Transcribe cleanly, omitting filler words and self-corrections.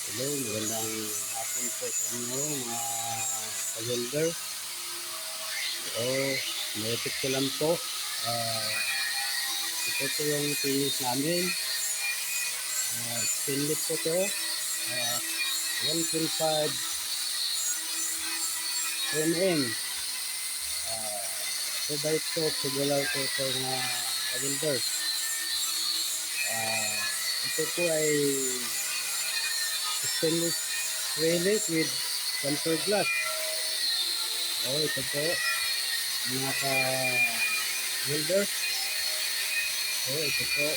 Hello, magandang hapon po sa inyo mga ka-welder. So, naipit ko lang po. Ito po yung finish namin. Stainless po to. 1.5 mm. 2x2 tubular po ito mga ka-welder. Ito po ay stainless railing with tempered glass. Ito po mga ka-welder. Ito po